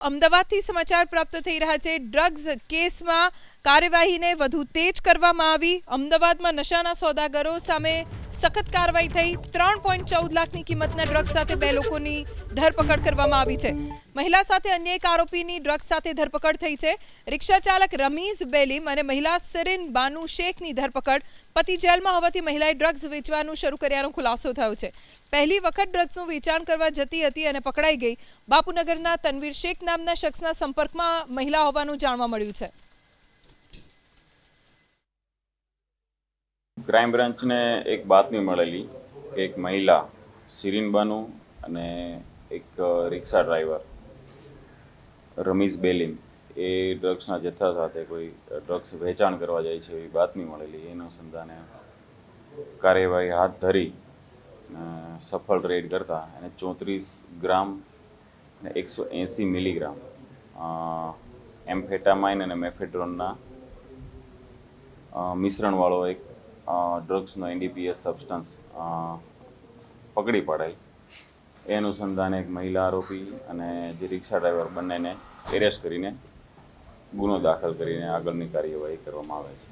અમદાવાદથી સમાચાર પ્રાપ્ત થઈ રહ્યા છે। ડ્રગ્સ કેસમાં કાર્યવાહીને વધુ તેજ કરવામાં આવી। અમદાવાદમાં નશાના સોદાગરો સામે સખત કાર્યવાહી થઈ। 3.14 લાખની કિંમતના ડ્રગ્સ સાથે 2 લોકોની ધરપકડ કરવામાં આવી છે। મહિલા સાથે અન્ય એક આરોપીની ડ્રગ્સ સાથે ધરપકડ થઈ છે। રિક્ષા ચાલક રમીઝ બેલીમ અને મહિલા સિરીન બાનુ શેખની ધરપકડ। પતિ જેલમાં હોવાથી મહિલાએ ડ્રગ્સ વેચવાનું શરૂ કર્યાનો ખુલાસો થયો છે। પહેલી વખત ડ્રગ્સનું વેચાણ કરવા જતી હતી અને પકડાઈ ગઈ। બાપુનગરના તનવીર શેખ નામના શખ્સના સંપર્કમાં મહિલા હોવાનું જાણવા મળ્યું છે। ક્રાઇમ બ્રાન્ચને એક બાતમી મળેલી કે એક મહિલા સિરીન બાનુ અને એક રિક્ષા ડ્રાઈવર રમીઝ બેલીમ એ ડ્રગ્સના જથ્થા સાથે કોઈ ડ્રગ્સ વેચાણ કરવા જાય છે એવી બાતમી મળેલી। એના અનુસંધાને કાર્યવાહી હાથ ધરી સફળ રેડ કરતા એને 34 ગ્રામ અને 180 મિલીગ્રામ એમ્ફેટામાઇન અને મેફેડ્રોનના મિશ્રણવાળો એક ડ્રગ્સનો NDPS સબસ્ટન્સ પકડી પડાય। એ અનુસંધાને એક મહિલા આરોપી અને જે રિક્ષા ડ્રાઈવર બંનેને એરેસ્ટ કરીને ગુનો દાખલ કરીને આગળની કાર્યવાહી કરવામાં આવે છે।